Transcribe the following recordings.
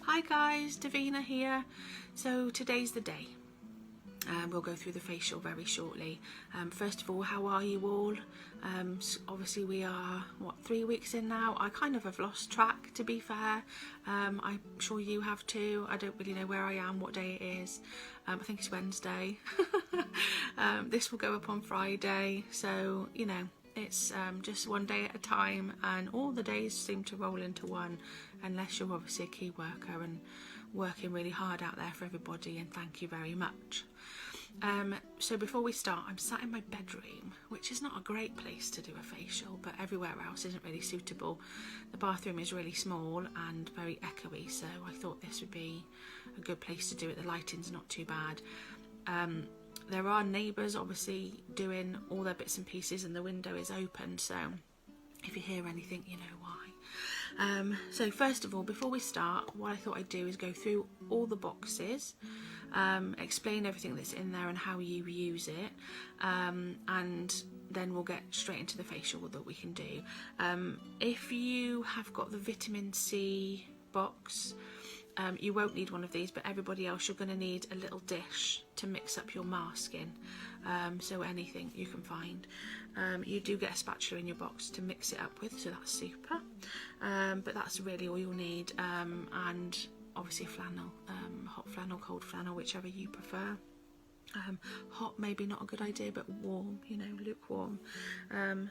Hi guys, Davina here. So today's the day. We'll go through the facial very shortly. First of all, how are you all? Obviously we are, 3 weeks in now? I kind of have lost track, to be fair. I'm sure you have too. I don't really know where I am, what day it is. I think it's Wednesday. This will go up on Friday, so you know, it's just one day at a time, and all the days seem to roll into one, unless you're obviously a key worker and working really hard out there for everybody, and thank you very much. So before we start, I'm sat in my bedroom, which is not a great place to do a facial, but everywhere else isn't really suitable. The bathroom is really small and very echoey, so I thought this would be a good place to do it. The lighting's not too bad. There are neighbours obviously doing all their bits and pieces, and the window is open, so if you hear anything, you know why. So first of all, before we start, what I thought I'd do is go through all the boxes, explain everything that's in there and how you use it, and then we'll get straight into the facial that we can do. If you have got the vitamin C box, you won't need one of these, but everybody else, you're going to need a little dish to mix up your mask in, so anything you can find. You do get a spatula in your box to mix it up with, so that's super, but that's really all you'll need, and obviously flannel, hot flannel, cold flannel, whichever you prefer. Hot maybe not a good idea, but warm, you know, lukewarm.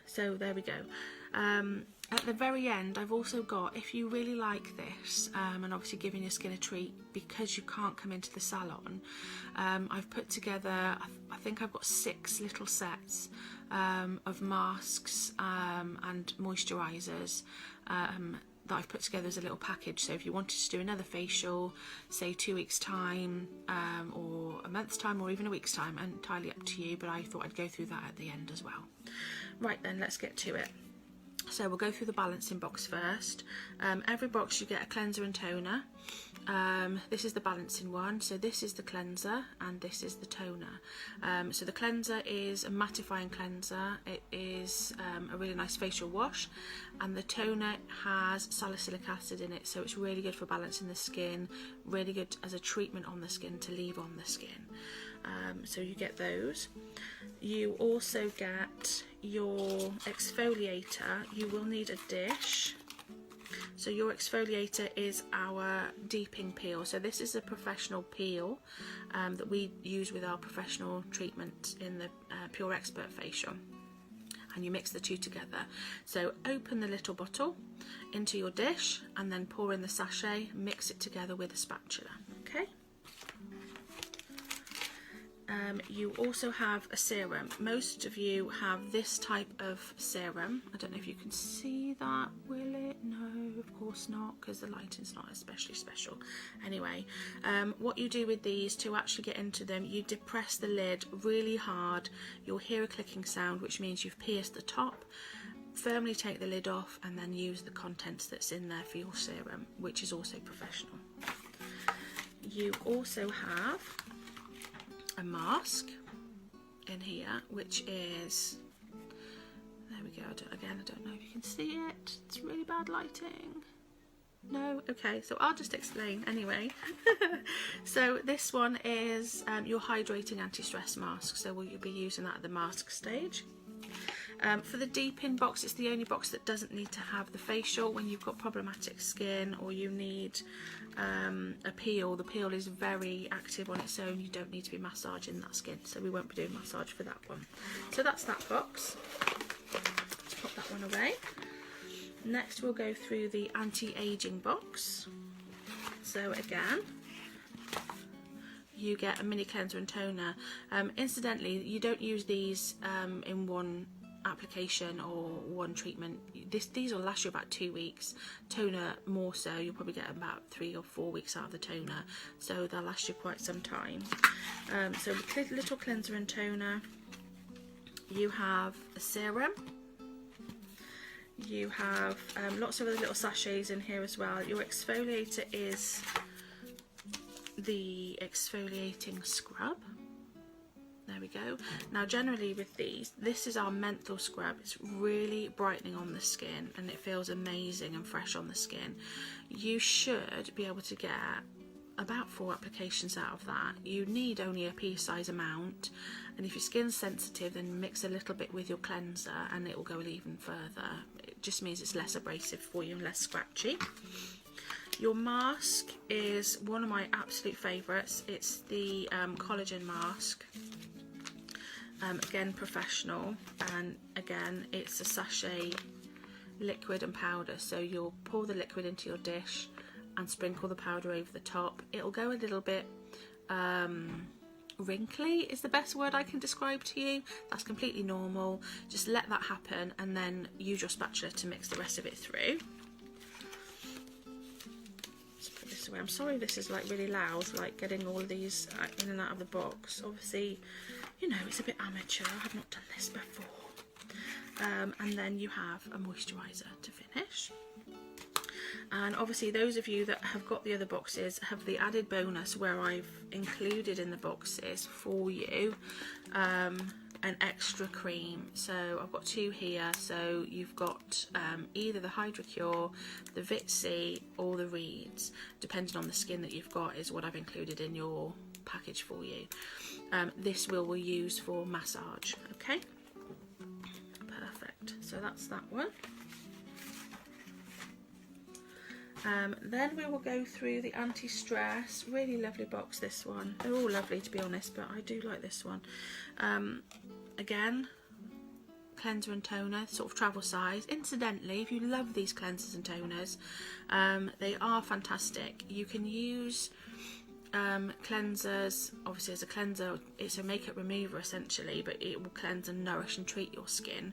So there we go. At the very end, I've also got, if you really like this, and obviously giving your skin a treat because you can't come into the salon, I've put together, I think I've got 6 little sets of masks and moisturisers that I've put together as a little package. So if you wanted to do another facial, say 2 weeks time, or a month's time, or even a week's time, entirely up to you, but I thought I'd go through that at the end as well. Right then, let's get to it. So we'll go through the balancing box first. Every box you get a cleanser and toner. This is the balancing one, so this is the cleanser and this is the toner. So the cleanser is a mattifying cleanser. It is a really nice facial wash, and the toner has salicylic acid in it, so it's really good for balancing the skin, really good as a treatment on the skin to leave on the skin. So you get those. You also get your exfoliator. You will need a dish. So your exfoliator is our deeping peel. So this is a professional peel that we use with our professional treatment in the Pure Expert facial. And you mix the two together. So open the little bottle into your dish and then pour in the sachet, mix it together with a spatula, okay? You also have a serum. Most of you have this type of serum. I don't know if you can see that, will it? No, of course not, because the lighting's not especially special. Anyway, what you do with these to actually get into them, you depress the lid really hard. You'll hear a clicking sound, which means you've pierced the top. Firmly take the lid off and then use the contents that's in there for your serum, which is also professional. You also have a mask in here, which is, there we go, I don't know if you can see it, it's really bad lighting. No? Okay, so I'll just explain anyway. So this one is your hydrating anti-stress mask, so you'll be using that at the mask stage. For the deep-in box, it's the only box that doesn't need to have the facial when you've got problematic skin or you need a peel. The peel is very active on its own. You don't need to be massaging that skin, so we won't be doing massage for that one. So that's that box. Let's put that one away. Next we'll go through the anti-aging box. So again, you get a mini cleanser and toner. Incidentally, you don't use these in one application or one treatment. These will last you about 2 weeks. Toner more so, you'll probably get about 3 or 4 weeks out of the toner, so they'll last you quite some time. So little cleanser and toner. You have a serum. You have lots of other little sachets in here as well. Your exfoliator is the exfoliating scrub. There we go. Now generally with these, this is our menthol scrub. It's really brightening on the skin and it feels amazing and fresh on the skin. You should be able to get about 4 applications out of that. You need only a pea size amount, and if your skin's sensitive then mix a little bit with your cleanser and it will go even further. It just means it's less abrasive for you and less scratchy. Your mask is one of my absolute favourites. It's the collagen mask. Again, professional, and again it's a sachet liquid and powder, so you'll pour the liquid into your dish and sprinkle the powder over the top. It'll go a little bit wrinkly is the best word I can describe to you. That's completely normal. Just let that happen and then use your spatula to mix the rest of it through. Let's put this away. I'm sorry this is like really loud, like getting all of these in and out of the box. Obviously, you know, it's a bit amateur. I've not done this before. And then you have a moisturiser to finish. And obviously those of you that have got the other boxes have the added bonus where I've included in the boxes for you an extra cream. So I've got 2 here, so you've got either the Hydrocure, the Vitsy or the Reeds, depending on the skin that you've got is what I've included in your package for you. This we'll use for massage. Okay, perfect. So that's that one. Then we will go through the anti-stress. Really lovely box, this one. They're all lovely to be honest, but I do like this one. Again, cleanser and toner, sort of travel size. Incidentally, if you love these cleansers and toners, they are fantastic. You can use cleansers, obviously as a cleanser, it's a makeup remover essentially, but it will cleanse and nourish and treat your skin.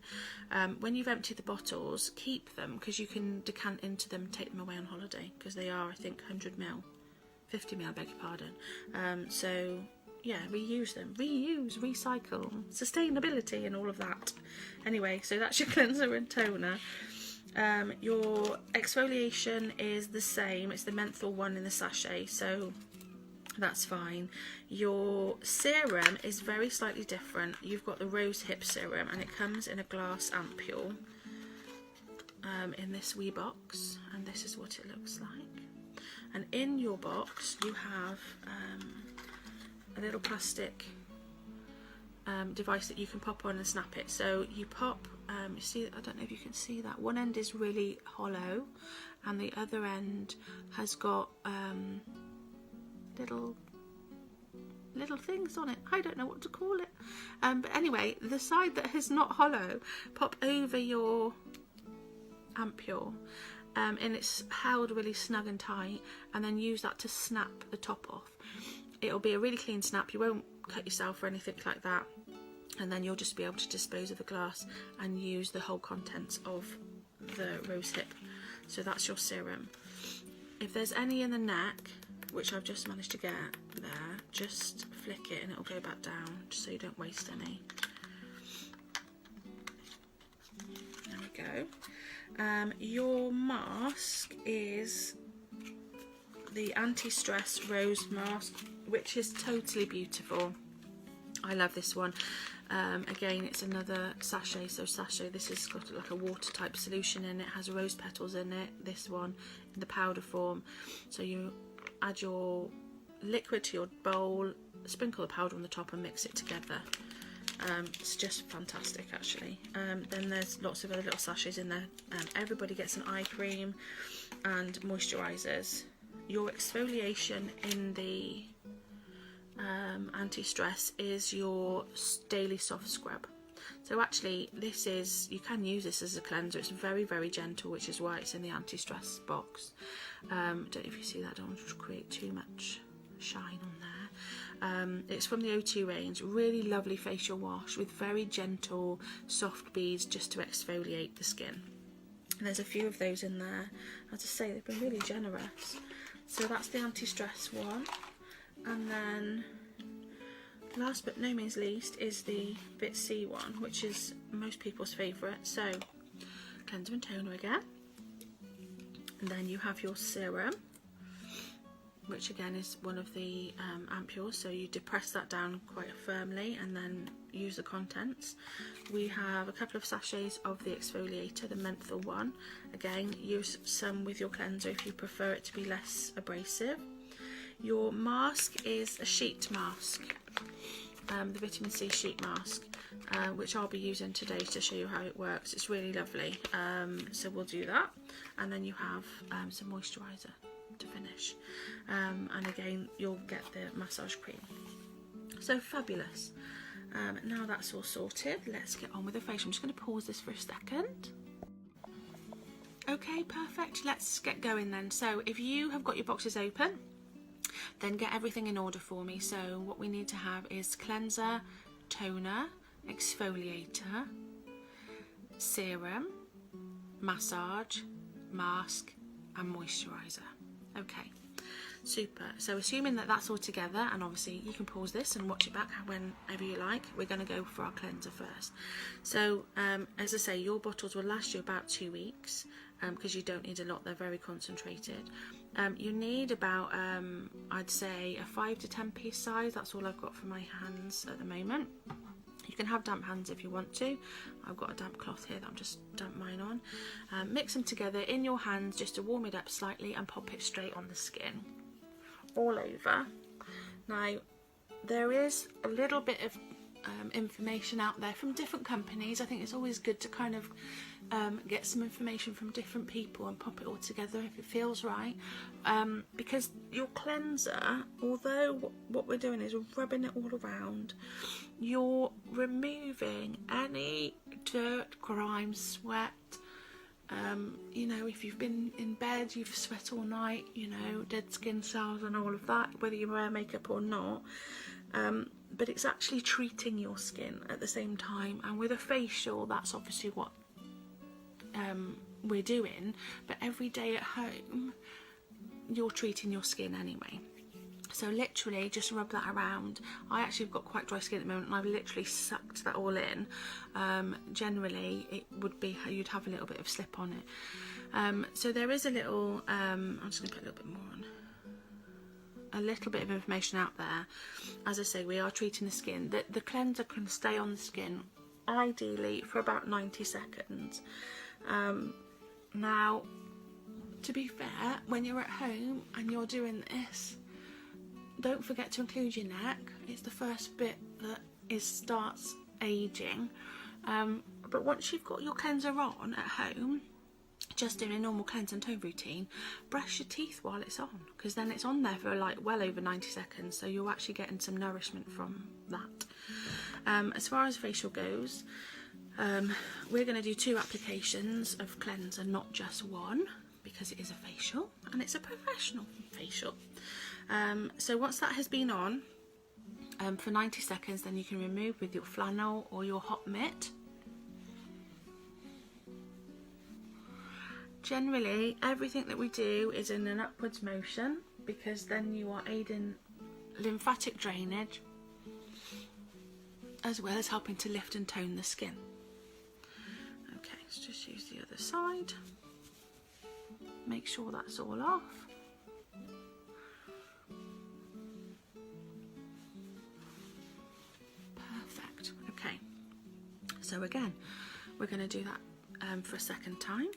When you've emptied the bottles, keep them because you can decant into them and take them away on holiday, because they are, I think, 100ml, 50ml, I beg your pardon. So yeah, reuse them, reuse, recycle, sustainability and all of that. Anyway, so that's your cleanser and toner. Your exfoliation is the same, it's the menthol one in the sachet, so that's fine. Your serum is very slightly different. You've got the rose hip serum and it comes in a glass ampule in this wee box, and this is what it looks like. And in your box you have a little plastic device that you can pop on and snap it. So you pop, you see, I don't know if you can see that, one end is really hollow and the other end has got little things on it. I don't know what to call it, but anyway, the side that is not hollow, pop over your ampule, and it's held really snug and tight, and then use that to snap the top off. It'll be a really clean snap, you won't cut yourself or anything like that, and then you'll just be able to dispose of the glass and use the whole contents of the rose hip. So that's your serum. If there's any in the neck, which I've just managed to get there, just flick it and it'll go back down, just so you don't waste any. There we go. Your mask is the anti-stress rose mask, which is totally beautiful. I love this one. Again, it's another sachet, so sachet, this has got like a water type solution in it, has rose petals in it, this one in the powder form. So you add your liquid to your bowl, sprinkle the powder on the top and mix it together. It's just fantastic actually. Then there's lots of other little sachets in there. Everybody gets an eye cream and moisturisers. Your exfoliation in the anti-stress is your daily soft scrub. So actually this is, you can use this as a cleanser. It's very, very gentle, which is why it's in the anti-stress box. Don't know if you see that, I don't want to create too much shine on there. It's from the O2 range, really lovely facial wash with very gentle soft beads just to exfoliate the skin. And there's a few of those in there. As I say, they've been really generous. So that's the anti-stress one. And then last but no means least is the Bit C one, which is most people's favourite. So cleanser and toner again. And then you have your serum. which again is one of the ampules, so you depress that down quite firmly and then use the contents. We have a couple of sachets of the exfoliator, the menthol one. Again, use some with your cleanser if you prefer it to be less abrasive. Your mask is a sheet mask, the vitamin C sheet mask, which I'll be using today to show you how it works. It's really lovely, so we'll do that. And then you have some moisturiser to finish, and again you'll get the massage cream. So fabulous. Now that's all sorted, let's get on with the facial. I'm just going to pause this for a second. Okay, perfect, let's get going then. So if you have got your boxes open, then get everything in order for me. So what we need to have is cleanser, toner, exfoliator, serum, massage, mask and moisturiser. Okay, super. So assuming that that's all together, and obviously you can pause this and watch it back whenever you like, we're going to go for our cleanser first. So as I say, your bottles will last you about 2 weeks, because you don't need a lot, they're very concentrated. You need about I'd say a 5 to 10 piece size. That's all I've got for my hands at the moment. You can have damp hands if you want to. I've got a damp cloth here that I'm just damp mine on. Mix them together in your hands just to warm it up slightly and pop it straight on the skin, all over. Now there is a little bit of information out there from different companies. I think it's always good to kind of get some information from different people and pop it all together if it feels right, because your cleanser, although what we're doing is rubbing it all around, you're removing any dirt, grime, sweat. You know, if you've been in bed, you've sweat all night, you know, dead skin cells and all of that, whether you wear makeup or not. But it's actually treating your skin at the same time, and with a facial that's obviously what we're doing, but every day at home you're treating your skin anyway. So literally just rub that around. I actually have got quite dry skin at the moment and I've literally sucked that all in. Generally it would be, you'd have a little bit of slip on it. So there is a little, I'm just going to put a little bit more on. A little bit of information out there. As I say, we are treating the skin. The cleanser can stay on the skin ideally for about 90 seconds. Now, to be fair, when you're at home and you're doing this, don't forget to include your neck. It's the first bit that starts aging. But once you've got your cleanser on at home, just doing a normal cleanse and tone routine, brush your teeth while it's on, because then it's on there for like well over 90 seconds, so you're actually getting some nourishment from that. As far as facial goes, we're going to do 2 applications of cleanser, not just one, because it is a facial and it's a professional facial. So once that has been on for 90 seconds, then you can remove with your flannel or your hot mitt. Generally, everything that we do is in an upwards motion, because then you are aiding lymphatic drainage as well as helping to lift and tone the skin. Okay, let's just use the other side. Make sure that's all off. Perfect. Okay, so again, we're going to do that for a second time.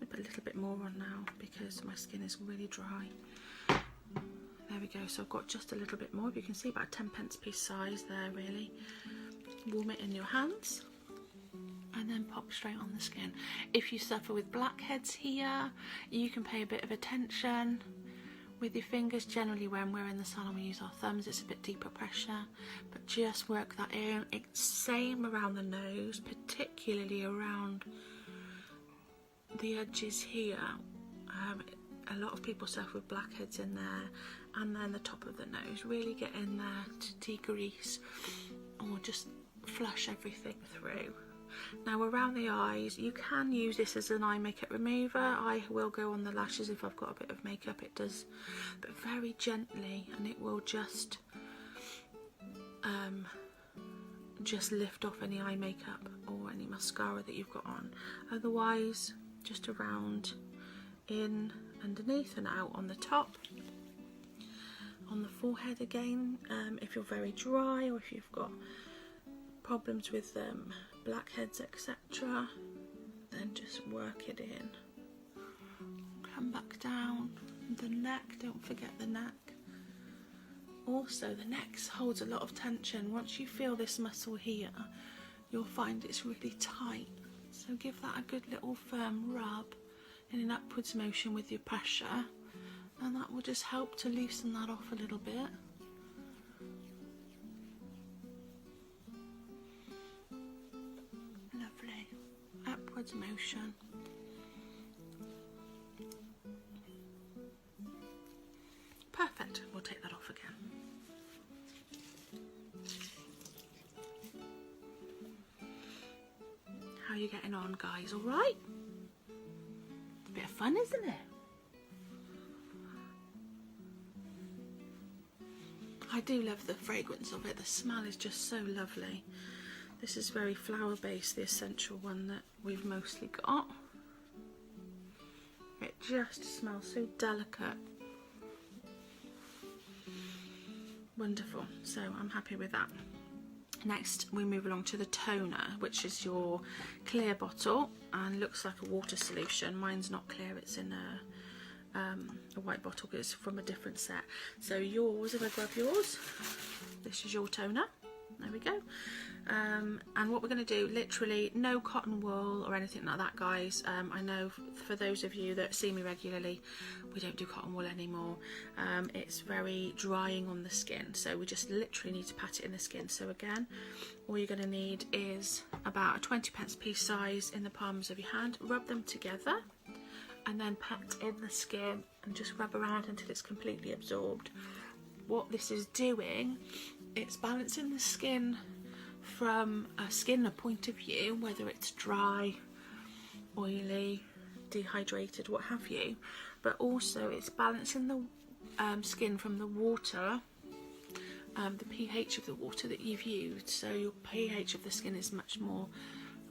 Put a little bit more on now because my skin is really dry. There we go, so I've got just a little bit more. You can see about a 10 pence piece size there, really. Warm it in your hands and then pop straight on the skin. If you suffer with blackheads here, you can pay a bit of attention with your fingers. Generally when we're in the salon we use our thumbs, it's a bit deeper pressure, but just work that in. It's same around the nose, particularly around the edges here. A lot of people suffer with blackheads in there, and then the top of the nose. Really get in there to degrease or just flush everything through. Now around the eyes, you can use this as an eye makeup remover. I will go on the lashes if I've got a bit of makeup, it does, but very gently, and it will just lift off any eye makeup or any mascara that you've got on. Otherwise, just around, in, underneath and out on the top. on the forehead again, if you're very dry or if you've got problems with blackheads, etc., then just work it in. Come back down the neck, don't forget the neck. Also, the neck holds a lot of tension. Once you feel this muscle here, you'll find it's really tight. So give that a good little firm rub in an upwards motion with your pressure, and that will just help to loosen that off a little bit. Lovely. Upwards motion. Perfect. We'll take that off again. How are you getting on, guys? All right? It's a bit of fun, isn't it? I do love the fragrance of it. The smell is just so lovely. This is very flower based, the essential one that we've mostly got. It just smells so delicate. Wonderful. So I'm happy with that. Next we move along to the toner, which is your clear bottle and looks like a water solution. Mine's not clear, it's in a white bottle because it's from a different set. So yours, if I grab yours, this is your toner. There we go. And what we're going to do, literally no cotton wool or anything like that, guys. I know for those of you that see me regularly, we don't do cotton wool anymore. It's very drying on the skin, so we just literally need to pat it in the skin. So again, all you're going to need is about a 20p piece size in the palms of your hand. Rub them together and then pat in the skin and just rub around until it's completely absorbed. What this is doing, it's balancing the skin from a skin point of view, whether it's dry, oily, dehydrated, what have you, but also it's balancing the skin from the water, the pH of the water that you've used, so your pH of the skin is much more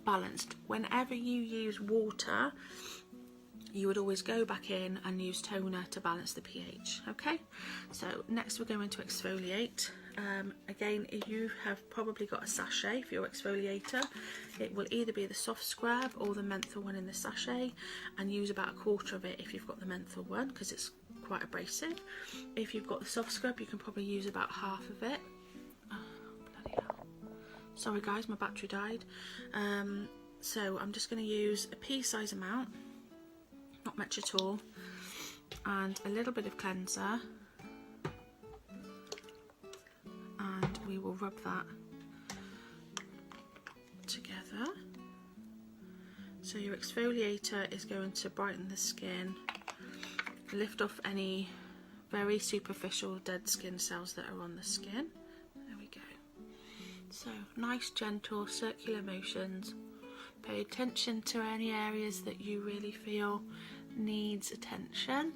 balanced. Whenever you use water, you would always go back in and use toner to balance the pH. Okay, so next we're going to exfoliate. Again, if you have probably got a sachet for your exfoliator, it will either be the soft scrub or the menthol one in the sachet, and use about 1/4 of it if you've got the menthol one because it's quite abrasive. If you've got the soft scrub, you can probably use about 1/2 of it. Oh, bloody hell. Sorry guys, my battery died. So I'm just going to use a pea size amount, not much at all, and a little bit of cleanser, and we will rub that together. So your exfoliator is going to brighten the skin, lift off any very superficial dead skin cells that are on the skin. There we go. So nice gentle circular motions. Pay attention to any areas that you really feel needs attention.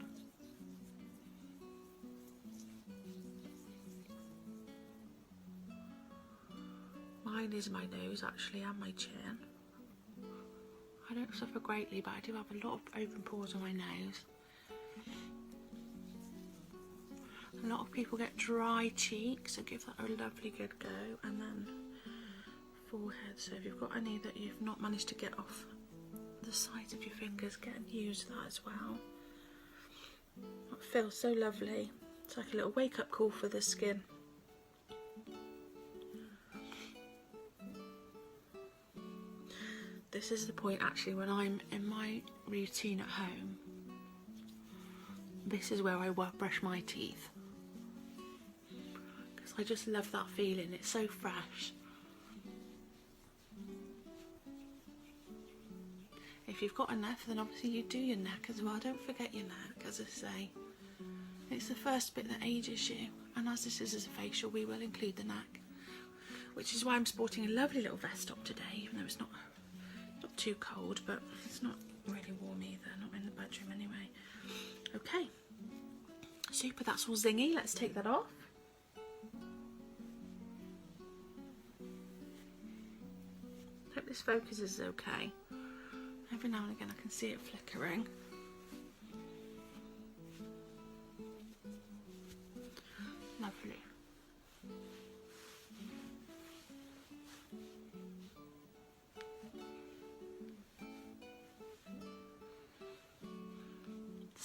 Mine is my nose actually, and my chin. I don't suffer greatly, but I do have a lot of open pores on my nose. A lot of people get dry cheeks, so give that a lovely good go. And then forehead, so if you've got any that you've not managed to get off the sides of your fingers, get and use that as well. That feels so lovely. It's like a little wake-up call for the skin. This is the point actually when I'm in my routine at home. This is where I brush my teeth, because I just love that feeling. It's so fresh. If you've got enough, then obviously you do your neck as well. Don't forget your neck, as I say. It's the first bit that ages you, and as this is a facial, we will include the neck, which is why I'm sporting a lovely little vest top today, even though it's not too cold, but it's not really warm either, not in the bedroom anyway. Okay, super, that's all zingy. Let's take that off. Hope this focus is okay. Every now and again I can see it flickering.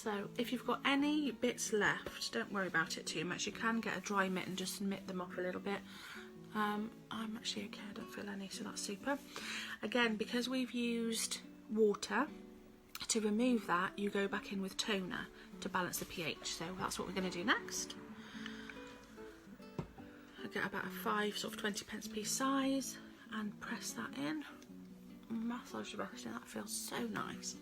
So if you've got any bits left, don't worry about it too much. You can get a dry mitt and just mitt them off a little bit. I'm actually okay, I don't feel any, so that's super. Again, because we've used water, to remove that you go back in with toner to balance the pH, so that's what we're going to do next. I get about a 5 sort of 20p piece size and press that in, massage the rest in. That feels so nice.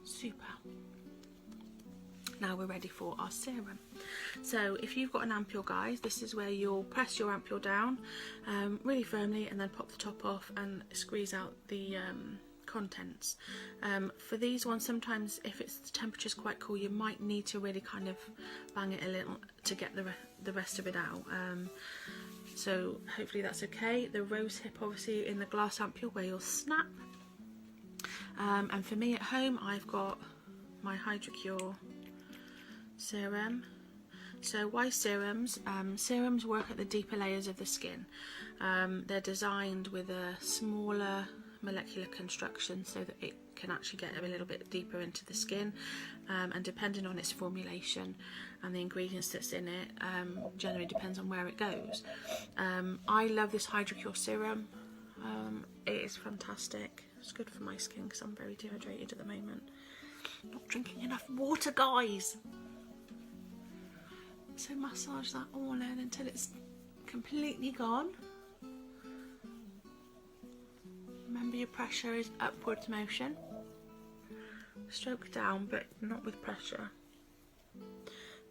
Super. Now we're ready for our serum. So if you've got an ampule, guys, this is where you'll press your ampule down really firmly and then pop the top off and squeeze out the contents. For these ones, sometimes if the temperature's quite cool, you might need to really kind of bang it a little to get the rest of it out. So hopefully that's okay. The rose hip obviously in the glass ampule where you'll snap. And for me at home, I've got my Hydrocure serum. So why serums? Serums work at the deeper layers of the skin. They're designed with a smaller molecular construction so that it can actually get a little bit deeper into the skin, and depending on its formulation and the ingredients that's in it, generally depends on where it goes. I love this Hydrocure serum. It is fantastic. It's good for my skin because I'm very dehydrated at the moment. Not drinking enough water, guys. So massage that all in until it's completely gone. Remember, your pressure is upwards motion. Stroke down, but not with pressure.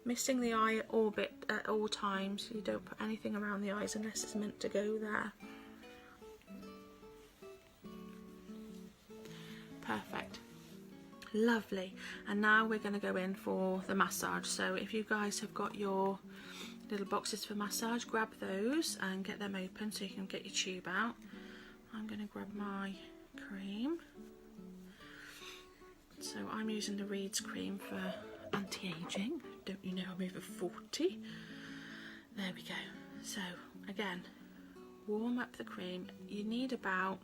Missing the eye orbit at all times. You don't put anything around the eyes unless it's meant to go there. Perfect. Lovely. And now we're going to go in for the massage. So if you guys have got your little boxes for massage, grab those and get them open so you can get your tube out. I'm going to grab my cream. So I'm using the Reed's cream for anti-aging. Don't you know I'm over 40? There we go. So again, warm up the cream. You need about,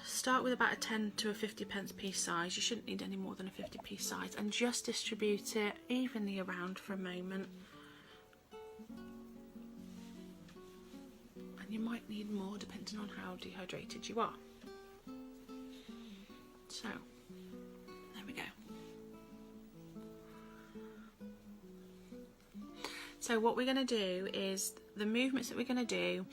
start with about a 10 to a 50p piece size. You shouldn't need any more than a 50p size, and just distribute it evenly around for a moment. And you might need more depending on how dehydrated you are. So there we go. So what we're going to do is the movements that we're going to do,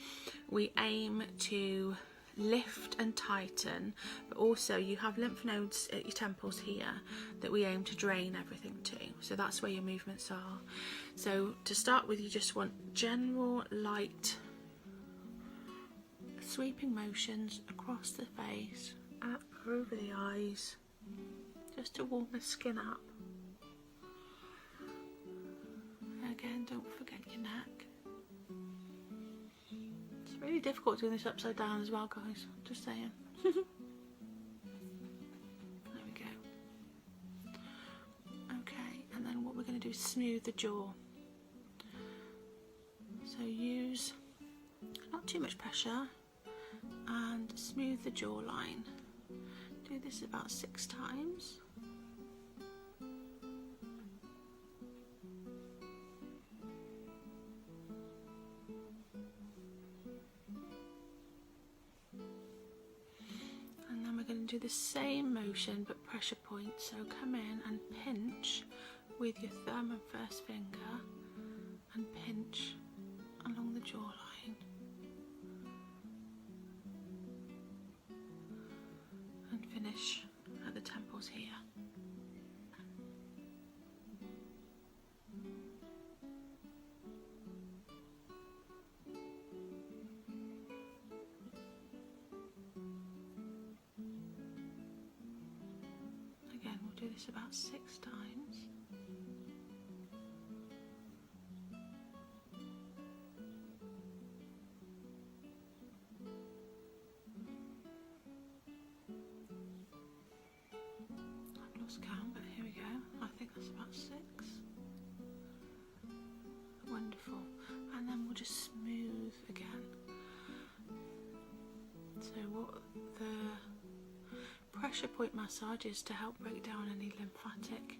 we aim to lift and tighten, but also you have lymph nodes at your temples here that we aim to drain everything to. So that's where your movements are. So to start with, you just want general light sweeping motions across the face, up over the eyes, just to warm the skin up. Again, don't forget your neck. It's really difficult doing this upside down as well, guys, just saying. There we go. Okay, and then what we're going to do is smooth the jaw. So use not too much pressure and smooth the jawline. Do this about 6 times. And then we're going to do the same motion but pressure point. So come in and pinch with your thumb and first finger and pinch along the jawline. Finish at the temples here. Again, we'll do this about 6 times. Count, but here we go. I think that's about 6. Wonderful. And then we'll just smooth again. So what the pressure point massage is to help break down any lymphatic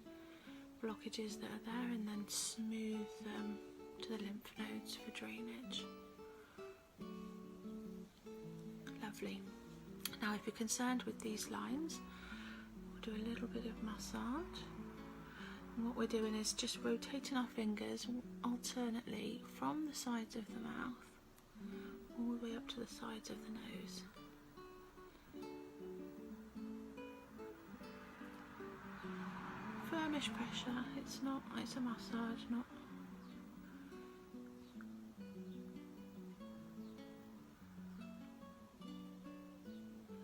blockages that are there, and then smooth them to the lymph nodes for drainage. Lovely. Now if you're concerned with these lines, we'll do a little bit of massage. And what we're doing is just rotating our fingers alternately from the sides of the mouth all the way up to the sides of the nose. Firmish pressure, it's a massage, not.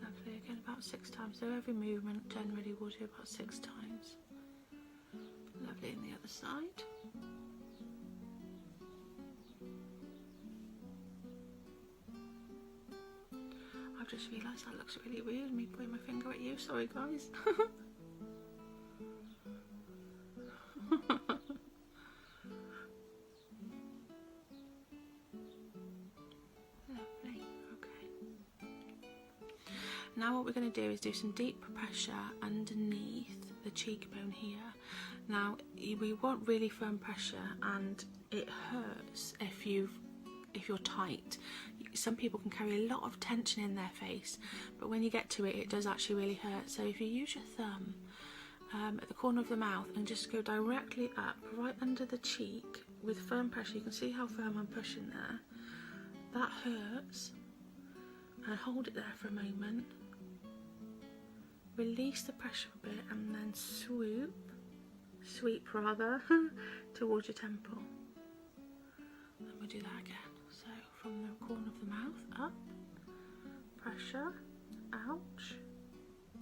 Lovely, again about 6 times, so every movement generally will do about 6 times. Lovely, and the other side. I've just realised that looks really weird, me pointing my finger at you, sorry guys. Lovely, okay. Now what we're going to do is do some deep pressure underneath the cheekbone here. Now we want really firm pressure, and it hurts if you're tight. Some people can carry a lot of tension in their face, but when you get to it, it does actually really hurt. So if you use your thumb at the corner of the mouth and just go directly up, right under the cheek with firm pressure, you can see how firm I'm pushing there. That hurts. And hold it there for a moment. Release the pressure a bit, and then sweep rather, towards your temple. And we'll do that again. So from the corner of the mouth up, pressure, ouch,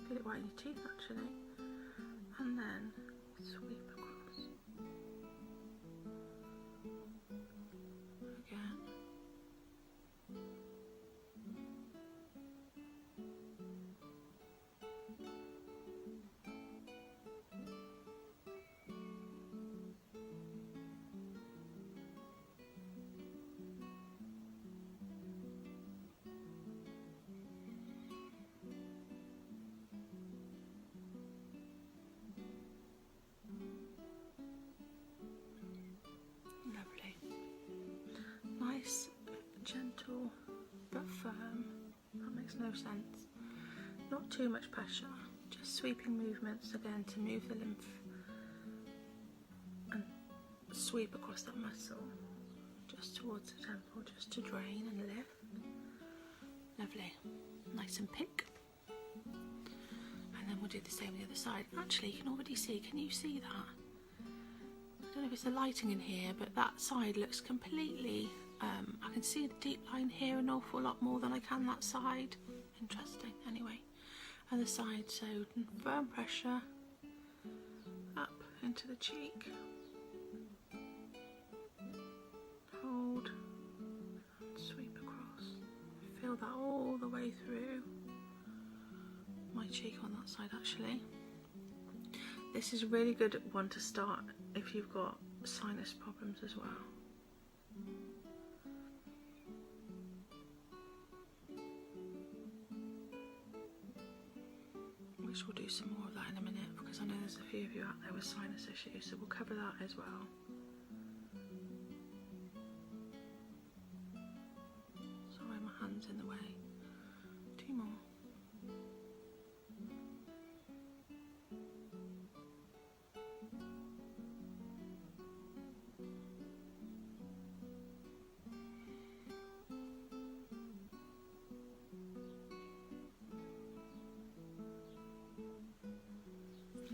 get it right in your teeth actually, and then sweep across. Again. Nice, gentle, but firm. That makes no sense. Not too much pressure, just sweeping movements again to move the lymph and sweep across that muscle, just towards the temple, just to drain and lift. Lovely, nice and pick. And then we'll do the same on the other side. Actually, you can already see, can you see that? I don't know if it's the lighting in here, but that side looks completely, I can see a deep line here an awful lot more than I can that side. Interesting, anyway. Other side, so firm pressure up into the cheek. Hold, sweep across. Feel that all the way through my cheek on that side actually. This is a really good one to start if you've got sinus problems as well. Which we'll do some more of that in a minute, because I know there's a few of you out there with sinus issues, so we'll cover that as well. Sorry, my hand's in the way. 2 more.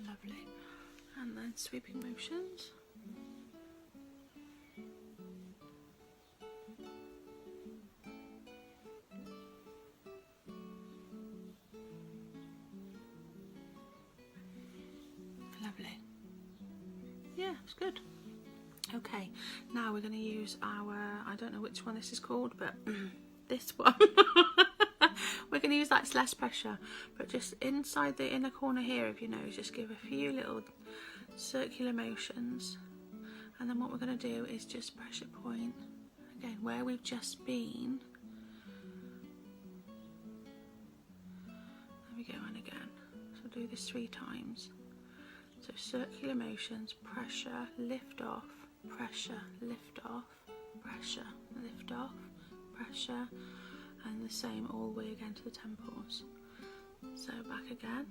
Lovely. And then sweeping motions. Lovely. Yeah, it's good. Okay, now we're going to use our, I don't know which one this is called, but this one. We're going to use that, it's less pressure, but just inside the inner corner here of your nose, just give a few little circular motions, And then what we're going to do is just pressure point again where we've just been. There we go, and again. So do this 3 times. So circular motions, pressure, lift off, pressure, lift off, pressure, lift off, pressure, and the same all the way again to the temples. So back again.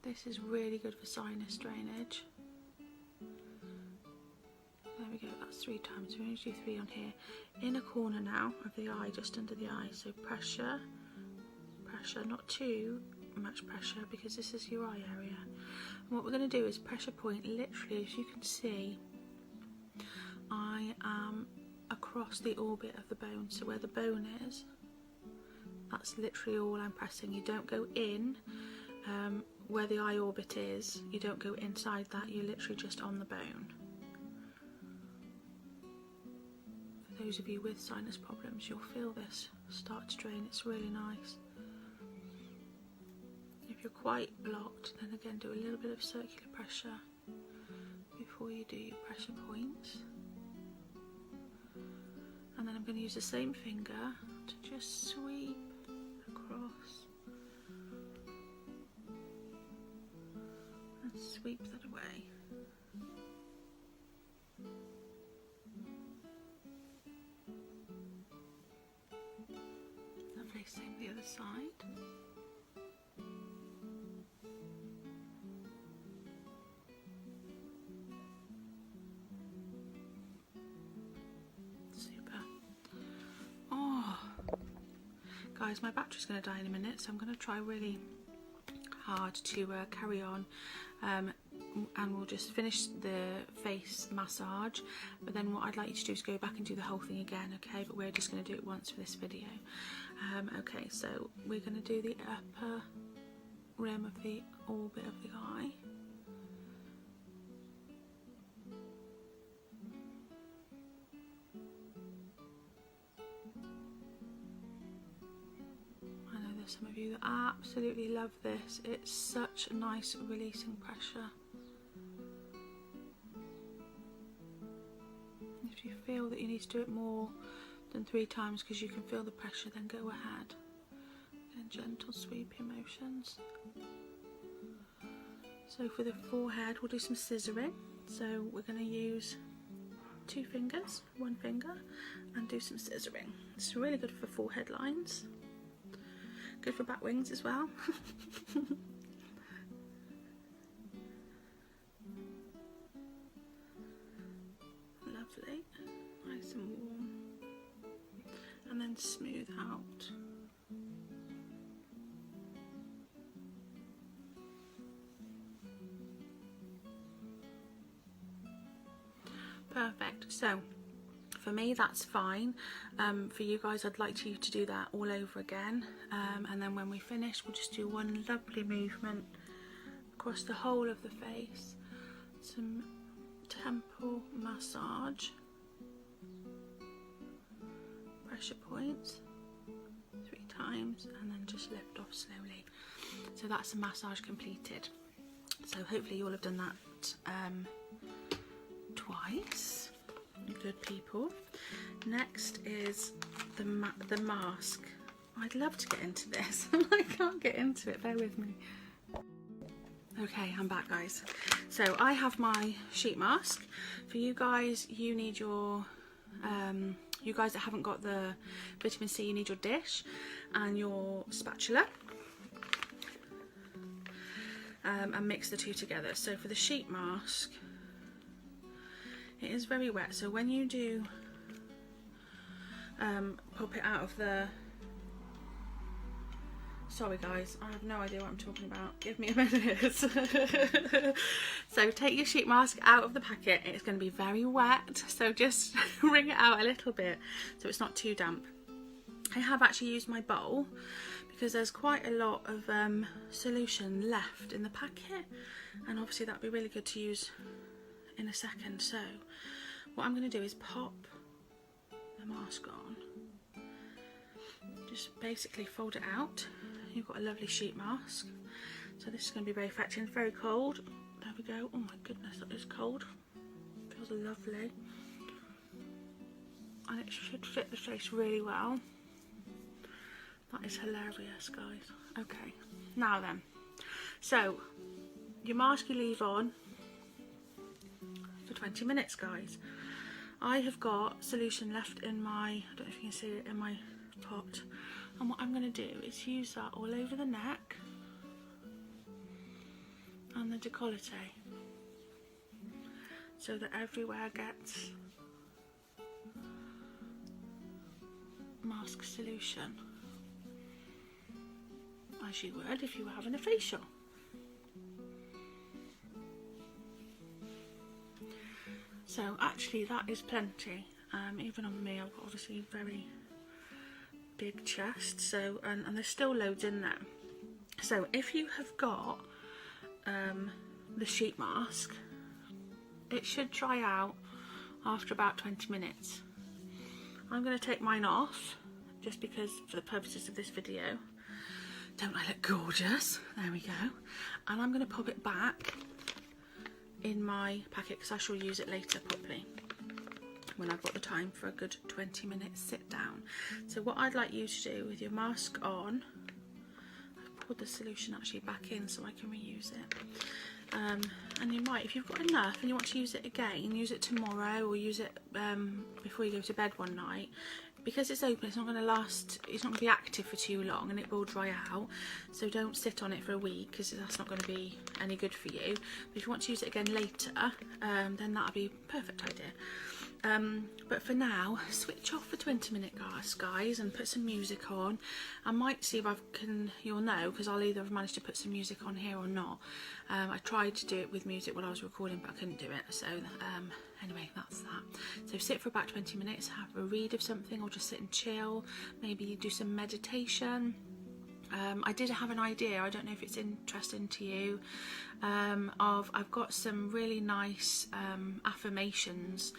This is really good for sinus drainage. There we go, that's 3 times. We're going to do 3 on here. Inner corner now of the eye, just under the eye. So pressure, pressure, not too much pressure because this is your eye area. And what we're going to do is pressure point, literally, as you can see, I am across the orbit of the bone. So where the bone is, that's literally all I'm pressing. You don't go in where the eye orbit is, you don't go inside that, you're literally just on the bone. For those of you with sinus problems, you'll feel this start to drain. It's really nice. If you're quite blocked, then again do a little bit of circular pressure before you do your pressure points. And then I'm going to use the same finger to just sweep across and sweep that away. Lovely, same the other side. Super. Oh, guys, my battery's going to die in a minute, so I'm going to try really hard to carry on, and we'll just finish the face massage, but then what I'd like you to do is go back and do the whole thing again, okay? But we're just going to do it once for this video. Okay, so we're going to do the upper rim of the orbit of the eye. Some of you that absolutely love this. It's such a nice releasing pressure. If you feel that you need to do it more than 3 times because you can feel the pressure, then go ahead. And gentle sweeping motions. So for the forehead, we'll do some scissoring. So we're going to use 2 fingers, 1 finger, and do some scissoring. It's really good for forehead lines. Good for bat wings as well. Lovely, nice and warm, and then smooth out. Perfect. So for me that's fine. For you guys, I'd like you to do that all over again, and then when we finish we'll just do one lovely movement across the whole of the face, some temple massage, pressure points 3 times, and then just lift off slowly. So that's a massage completed. So hopefully you all have done that twice. Good people. Next is the mask. I'd love to get into this. I can't get into it, bear with me. Okay, I'm back, guys. So I have my sheet mask. For you guys, you need your you guys that haven't got the vitamin C, you need your dish and your spatula, and mix the 2 together. So for the sheet mask, it is very wet, so when you do pop it out of the... Sorry guys, I have no idea what I'm talking about. Give me a minute. So take your sheet mask out of the packet. It's going to be very wet, so just wring it out a little bit so it's not too damp. I have actually used my bowl because there's quite a lot of solution left in the packet, and obviously that'd be really good to use in a second. So what I'm going to do is pop the mask on, just basically fold it out. you've got a lovely sheet mask. So this is going to be very effective. It's very cold. There we go. Oh my goodness, that is cold. Feels lovely. And it should fit the face really well. That is hilarious, guys. Okay, now then. So, your mask you leave on for 20 minutes, guys. I have got solution left in my, I don't know if you can see it, in my pot. And what I'm going to do is use that all over the neck and the décolleté, so that everywhere gets mask solution, as you would if you were having a facial. So actually that is plenty, even on me. I've got obviously very big chest, so and there's still loads in there. So if you have got the sheet mask, it should dry out after about 20 minutes. I'm going to take mine off just because, for the purposes of this video. Don't I look gorgeous? There we go. And I'm going to pop it back in my packet because I shall use it later properly when I've got the time for a good 20 minutes sit down. So what I'd like you to do with your mask on, I've poured the solution actually back in so I can reuse it. And you might, if you've got enough and you want to use it again, use it tomorrow or use it before you go to bed one night. Because it's open, it's not going to last, it's not going to be active for too long and it will dry out. So don't sit on it for a week because that's not going to be any good for you. But if you want to use it again later, then that'll be a perfect idea. But for now, switch off for 20 minutes, guys, and put some music on. I might see if I can, you'll know, because I'll either have managed to put some music on here or not. I tried to do it with music while I was recording, but I couldn't do it. So anyway, that's that. So sit for about 20 minutes, have a read of something, or just sit and chill. Maybe do some meditation. I did have an idea, I don't know if it's interesting to you, I've got some really nice affirmations,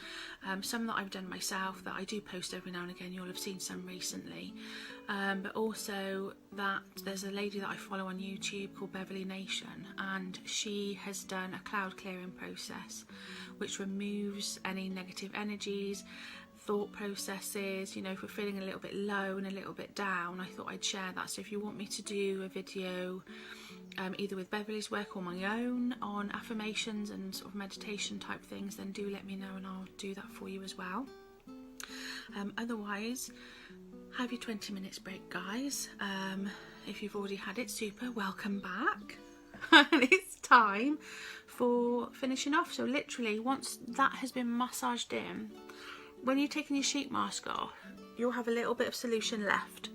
some that I've done myself that I do post every now and again. You'll have seen some recently, but also that there's a lady that I follow on YouTube called Beverly Nation, and she has done a cloud clearing process which removes any negative energies, thought processes. You know, if we're feeling a little bit low and a little bit down, I thought I'd share that. So if you want me to do a video either with Beverly's work or my own on affirmations and sort of meditation type things, then do let me know and I'll do that for you as well. Otherwise, have your 20 minutes break, guys. If you've already had it, super, welcome back. And it's time for finishing off. So literally once that has been massaged in, when you're taking your sheet mask off, you'll have a little bit of solution left.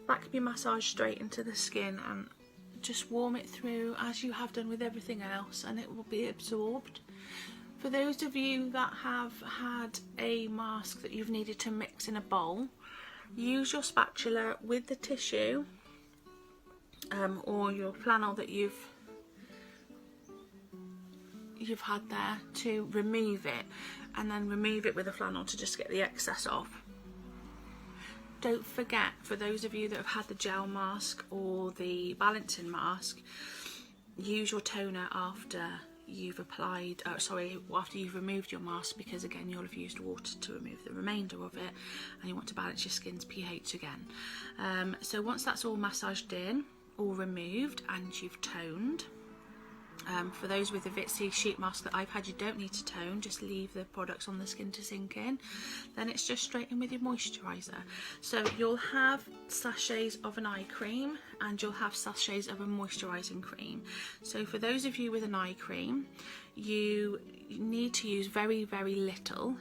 That can be massaged straight into the skin and just warm it through as you have done with everything else, and it will be absorbed. For those of you that have had a mask that you've needed to mix in a bowl, use your spatula with the tissue or your flannel that you've had there to remove it, and then remove it with a flannel to just get the excess off. Don't forget, for those of you that have had the gel mask or the balancing mask, use your toner after you've applied, after you've removed your mask, because again you'll have used water to remove the remainder of it and you want to balance your skin's pH again. So once that's all massaged in, all removed, and you've toned, for those with the Vitsy sheet mask that I've had, you don't need to tone, just leave the products on the skin to sink in. Then it's just straight in with your moisturiser. So you'll have sachets of an eye cream and you'll have sachets of a moisturising cream. So for those of you with an eye cream, you need to use very, very little,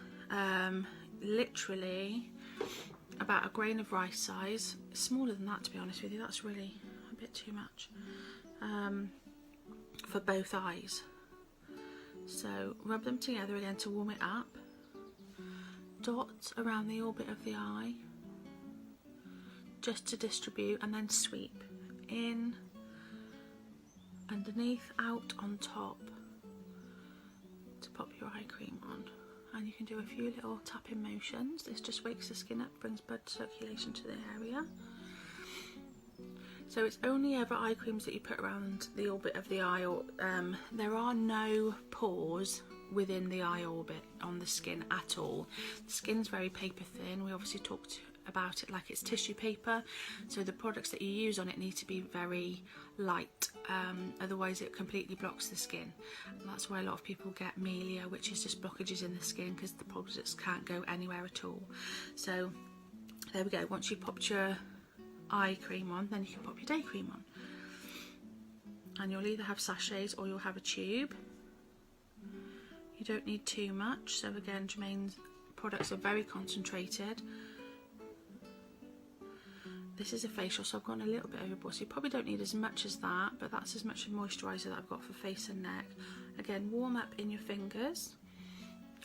literally about a grain of rice size. Smaller than that, to be honest with you, that's really a bit too much. For both eyes. So rub them together again to warm it up. Dot around the orbit of the eye just to distribute, and then sweep in, underneath, out, on top to pop your eye cream on. And you can do a few little tapping motions. This just wakes the skin up, brings blood circulation to the area. So it's only ever eye creams that you put around the orbit of the eye, or there are no pores within the eye orbit on the skin at all. The skin's very paper thin. We obviously talked about it like it's tissue paper, so the products that you use on it need to be very light, otherwise it completely blocks the skin. And that's why a lot of people get melia, which is just blockages in the skin because the products can't go anywhere at all. So there we go. Once you've popped your eye cream on, then you can pop your day cream on, and you'll either have sachets or you'll have a tube. You don't need too much. So again, Jermaine's products are very concentrated. This is a facial, so I've gone a little bit overboard, so you probably don't need as much as that, but that's as much moisturiser that I've got for face and neck. Again, warm up in your fingers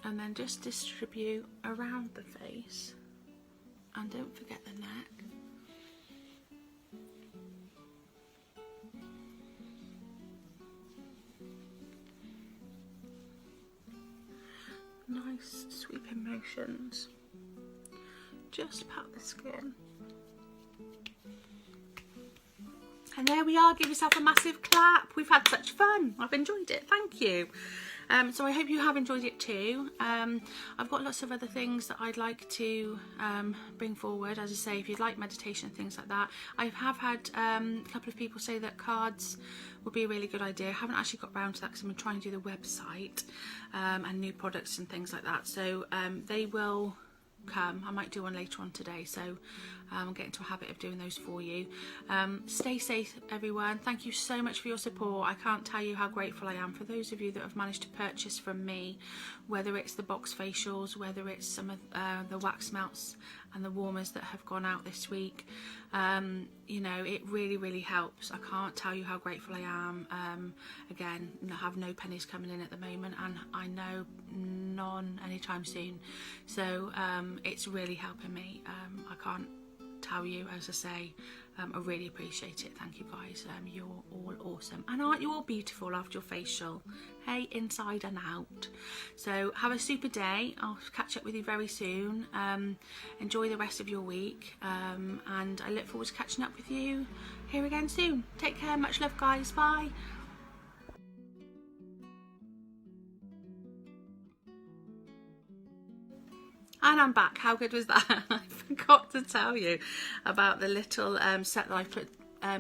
and then just distribute around the face, and don't forget the neck. Nice sweeping motions. Just pat the skin. And there we are. Give yourself a massive clap. We've had such fun. I've enjoyed it. Thank you. So I hope you have enjoyed it too. I've got lots of other things that I'd like to bring forward. As I say, if you'd like meditation and things like that. I have had a couple of people say that cards would be a really good idea. I haven't actually got round to that because I'm trying to do the website and new products and things like that. So they will come. I might do one later on today, so I'll get into a habit of doing those for you. Stay safe, everyone. Thank you so much for your support. I can't tell you how grateful I am for those of you that have managed to purchase from me, whether it's the box facials, whether it's some of the wax melts and the warmers that have gone out this week. You know, it really helps. I can't tell you how grateful I am. Again, I have no pennies coming in at the moment, and I know none anytime soon, so it's really helping me. I can't tell you, as I say, I really appreciate it. Thank you guys. You're all awesome, and aren't you all beautiful after your facial? Hey, inside and out. So have a super day. I'll catch up with you very soon. Enjoy the rest of your week, and I look forward to catching up with you here again soon. Take care. Much love, guys. Bye. And I'm back. How good was that? I forgot to tell you about the little set that I put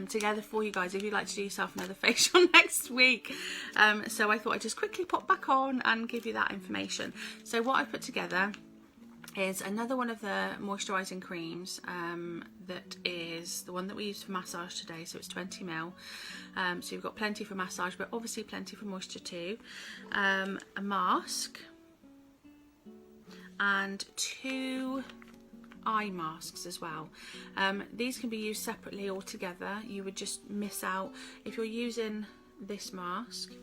together for you guys if you'd like to do yourself another facial next week. So I thought I'd just quickly pop back on and give you that information. So what I put together is another one of the moisturising creams that is the one that we used for massage today. So it's 20ml. So you've got plenty for massage, but obviously plenty for moisture too. A mask, and 2 eye masks as well. These can be used separately or together. You would just miss out, if you're using this mask,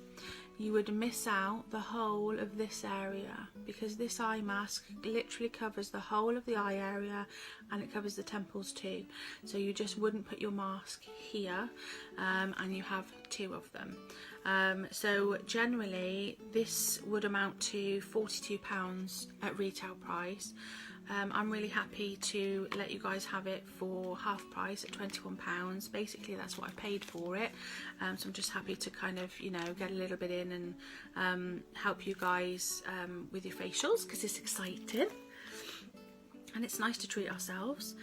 you would miss out the whole of this area, because this eye mask literally covers the whole of the eye area and it covers the temples too. So you just wouldn't put your mask here, and you have 2 of them. So generally this would amount to £42 at retail price. I'm really happy to let you guys have it for half price at £21. Basically that's what I paid for it. So I'm just happy to kind of, you know, get a little bit in and help you guys with your facials, because it's exciting and it's nice to treat ourselves.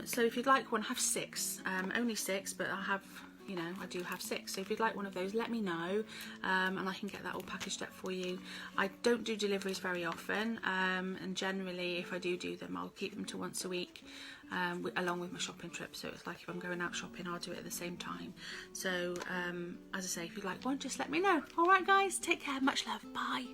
So if you'd like one, have 6, only 6, but I have, you know, I do have 6. So if you'd like one of those, let me know, and I can get that all packaged up for you. I don't do deliveries very often, and generally if I do them, I'll keep them to once a week, along with my shopping trip. So it's like if I'm going out shopping, I'll do it at the same time. So as I say, if you'd like one, just let me know. All right guys, take care, much love, bye.